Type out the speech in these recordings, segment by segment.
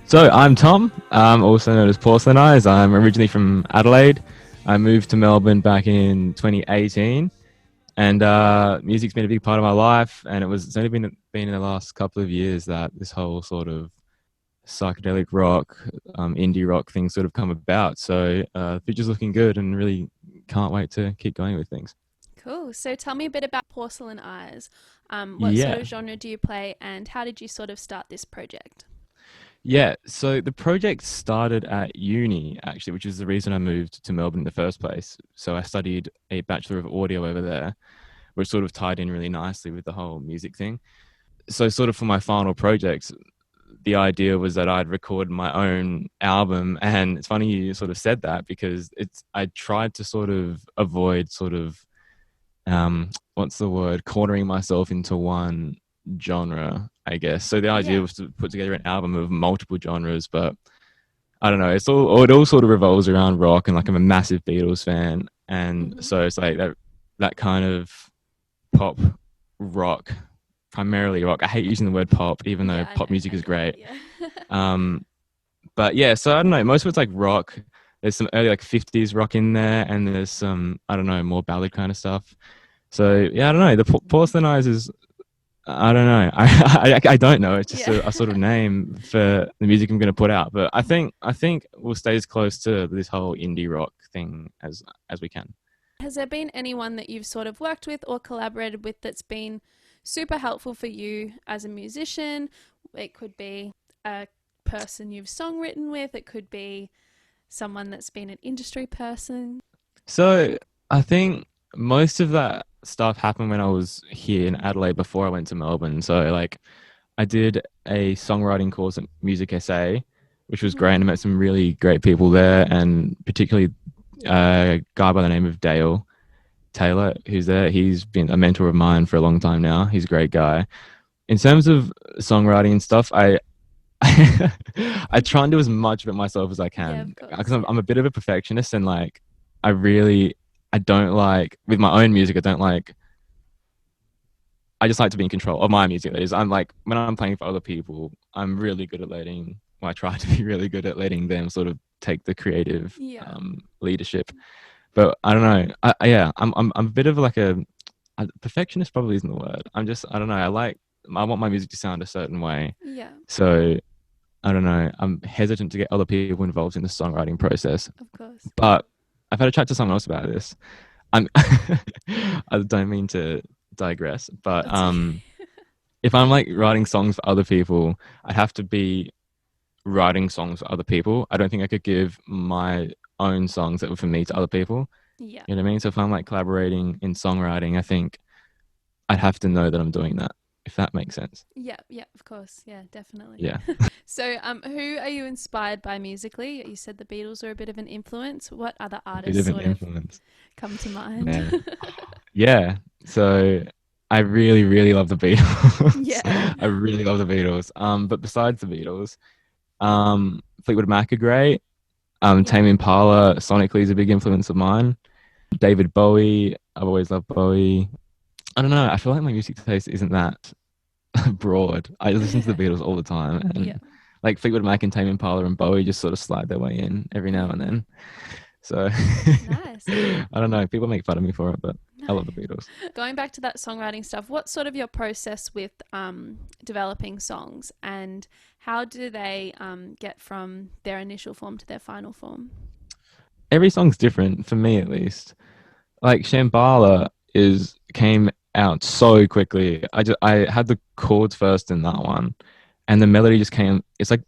So I'm Tom, also known as Porcelain Eyes. I'm originally from Adelaide. I moved to Melbourne back in 2018, and music's been a big part of my life. And it's only been in the last couple of years that this whole sort of psychedelic rock, indie rock thing sort of come about. So the future's looking good, and really can't wait to keep going with things. Cool. So tell me a bit about Porcelain Eyes. What sort Yeah. of genre do you play, and how did you sort of start this project? Yeah, so the project started at uni, actually, which is the reason I moved to Melbourne in the first place. So I studied a Bachelor of Audio over there, which sort of tied in really nicely with the whole music thing. So, sort of for my final project, the idea was that I'd record my own album. And it's funny you sort of said that because I tried to sort of avoid what's the word, cornering myself into one genre, I guess. So the idea Yeah. was to put together an album of multiple genres, but I don't know. It all sort of revolves around rock, and like I'm a massive Beatles fan, and hmm so it's like that kind of pop rock, primarily rock. I hate using the word pop, even though Yeah, I pop know. music I is get it. great. Yeah. Um, but yeah, so I don't know. Most of it's like rock. There's some early like 50s rock in there, and there's some, I don't know, more ballad kind of stuff. So yeah, I don't know. The Porcelain Eyes is, I don't know. I don't know. It's just Yeah. a sort of name for the music I'm going to put out. But I think we'll stay as close to this whole indie rock thing as we can. Has there been anyone that you've sort of worked with or collaborated with that's been super helpful for you as a musician? It could be a person you've songwritten with, it could be someone that's been an industry person. So I think most of that stuff happened when I was here in Adelaide before I went to Melbourne. So like I did a songwriting course at Music SA, which was hmm great, and I met some really great people there, and particularly a guy by the name of Dale Taylor, who's there. He's been a mentor of mine for a long time now. He's a great guy. In terms of songwriting and stuff, I try and do as much of it myself as I Yeah, can of because course. I'm a bit of a perfectionist, and like I really I don't like with my own music. I don't like. I just like to be in control of my music. That is, I'm like when I'm playing for other people, I'm really good at letting. Well, I try to be really good at letting them sort of take the creative Yeah. leadership. But I don't know. Yeah, I'm a bit of like a perfectionist. Probably isn't the word. I don't know. I want my music to sound a certain way. Yeah, So I don't know. I'm hesitant to get other people involved in the songwriting process. of course. But I've had a chat to someone else about this. I'm I don't mean to digress, but That's okay. if I'm like writing songs for other people, I'd have to be writing songs for other people. I don't think I could give my own songs that were for me to other people. Yeah. You know what I mean? So if I'm like collaborating in songwriting, I think I'd have to know that I'm doing that, if that makes sense. Yeah, yeah, of course. Yeah, definitely. Yeah. So, who are you inspired by musically? You said the Beatles are a bit of an influence. What other A bit artists of an sort of influence. come to mind? Man. Yeah. So I really, really love the Beatles. Yeah. I really love the Beatles. But besides the Beatles, Fleetwood Mac are great. Yeah. Tame Impala sonically is a big influence of mine. David Bowie, I've always loved Bowie. I don't know. I feel like my music taste isn't that broad. I listen to the Beatles all the time, Yeah. and like Fleetwood Mac and Tame Impala and Bowie just sort of slide their way in every now Yeah. and then. So Nice. I don't know. People make fun of me for it, but No. I love the Beatles. Going back to that songwriting stuff, what's sort of your process with developing songs, and how do they get from their initial form to their final form? Every song's different for me, at least. Like Shambhala is came out so quickly. I had the chords first in that one, and the melody just came. It's like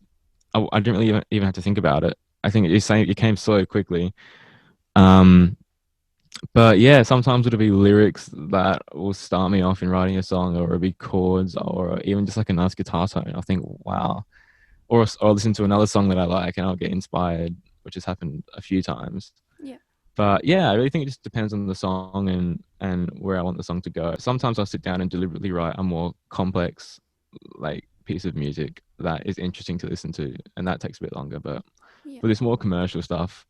I didn't really even have to think about it. I think it came so quickly. Um, but yeah, sometimes it'll be lyrics that will start me off in writing a song, or it'll be chords, or even just like a nice guitar tone. I'll think, wow, or I'll listen to another song that I like, and I'll get inspired, which has happened a few times. Yeah. But yeah, I really think it just depends on the song and where I want the song to go. Sometimes I'll sit down and deliberately write a more complex like piece of music that is interesting to listen to, and that takes a bit longer. But Yeah. for this more commercial stuff,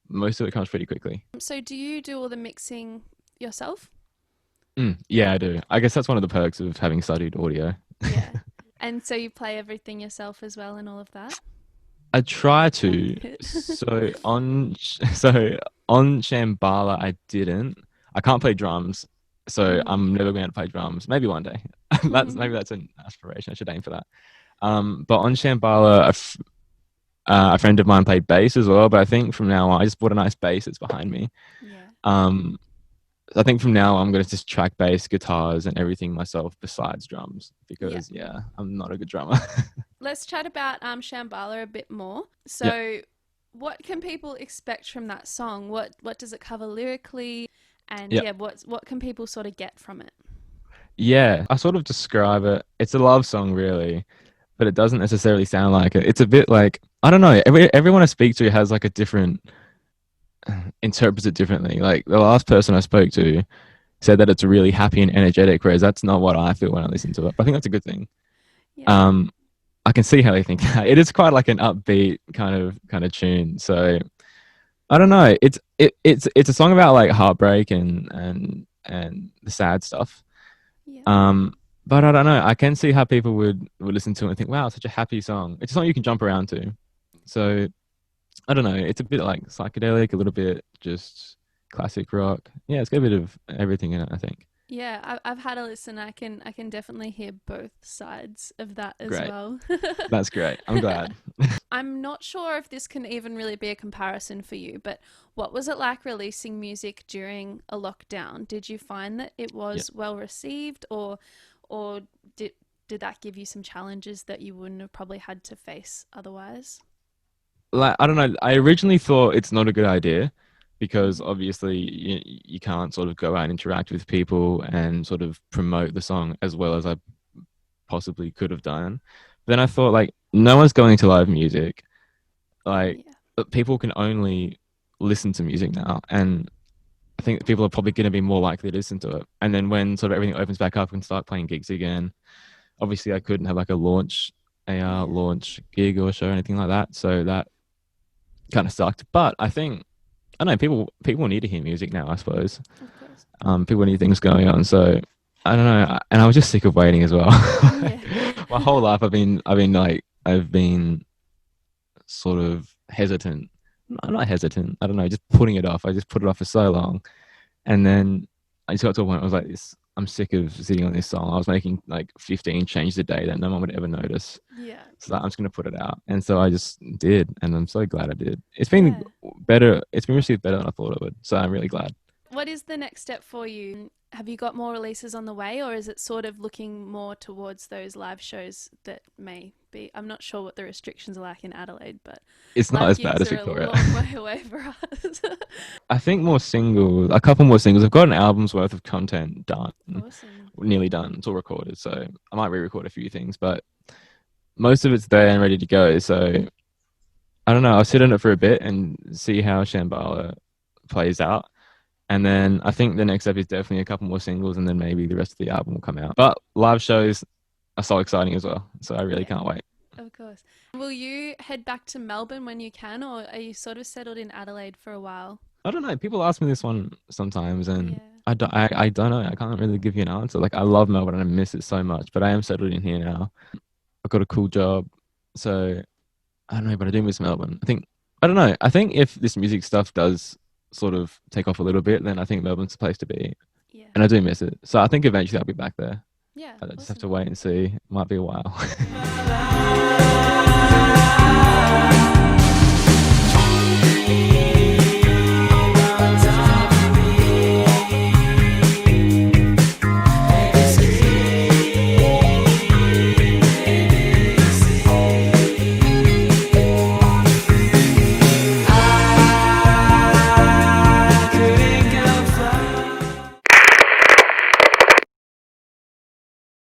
most of it comes pretty quickly. So, do you do all the mixing yourself? Yeah, I do. I guess that's one of the perks of having studied audio. Yeah. And so you play everything yourself as well and all of that? I try Tiny to. bit. So on Shambhala, I didn't. I can't play drums, so Mm. I'm never going to play drums. Maybe one day. That's an aspiration. I should aim for that. But on Shambhala, a friend of mine played bass as well. But I think from now on, I just bought a nice bass that's behind me. Yeah. Um, I think from now I'm going to just track bass, guitars, and everything myself besides drums Yeah. because yeah, I'm not a good drummer. Let's chat about Shambhala a bit more. Yeah, So, what can people expect from that song? What does it cover lyrically? And yeah. yeah, what can people sort of get from it? Yeah, I sort of describe it. It's a love song, really, but it doesn't necessarily sound like it. It's a bit like I don't know. Everyone I speak to has like a different interprets it differently. Like the last person I spoke to said that it's really happy and energetic, whereas that's not what I feel when I listen to it. But I think that's a good thing. Yeah. Um, I can see how they think that. It is quite like an upbeat kind of tune. So I don't know. It's a song about like heartbreak and the sad stuff. Yeah. Um, but I don't know. I can see how people would listen to it and think, "Wow, such a happy song." It's a song you can jump around to. So I don't know. It's a bit like psychedelic, a little bit just classic rock. Yeah, it's got a bit of everything in it, I think. Yeah, I've had a listen. I can definitely hear both sides of that as Great. well. That's great. I'm glad. I'm not sure if this can even really be a comparison for you, but what was it like releasing music during a lockdown? Did you find that it Yeah. was well received, or did that give you some challenges that you wouldn't have probably had to face otherwise? Like I don't know. I originally thought it's not a good idea because obviously you can't sort of go out and interact with people and sort of promote the song as well as I possibly could have done. But then I thought like no one's going to live music. Like Yeah, people can only listen to music now, and I think people are probably going to be more likely to listen to it. And then when sort of everything opens back up and start playing gigs again, obviously I couldn't have like a yeah, launch gig or show or anything like that. So that kind of sucked. But I think I don't know people need to hear music now. I suppose of course. people need things going on. So I don't know. And I was just sick of waiting as well. Yeah, My whole life I've been sort of hesitant. I'm not hesitant. I don't know. Just putting it off. I just put it off for so long, and then I just got to a point. I was like, "This. I'm sick of sitting on this song." I was making like 15 changes a day that no one would ever notice. yeah, So I'm just gonna put it out, and so I just did, and I'm so glad I did. It's been yeah. better. It's been received better than I thought it would. So I'm really glad. What is the next step for you? Have you got more releases on the way, or is it sort of looking more towards those live shows that may be? I'm not sure what the restrictions are like in Adelaide, but It's not live as bad gigs as are a Victoria. long way away for us. I think more singles, a couple more singles. I've got an album's worth of content done, Awesome. nearly done. It's all recorded, so I might re-record a few things, but most of it's there and ready to go. So I don't know. I'll sit on it for a bit and see how Shambhala plays out. And then I think the next step is definitely a couple more singles, and then maybe the rest of the album will come out. But live shows are so exciting as well. So I really Yeah, can't wait. of course. Will you head back to Melbourne when you can, or are you sort of settled in Adelaide for a while? I don't know. People ask me this one sometimes, and Yeah. I don't know. I can't really give you an answer. Like, I love Melbourne and I miss it so much, but I am settled in here now. I've got a cool job. So I don't know, but I do miss Melbourne. I don't know. I think if this music stuff does sort of take off a little bit, then I think Melbourne's the place to be. Yeah. And I do miss it. So I think eventually I'll be back there. Yeah. I just have Awesome. to wait and see. It might be a while.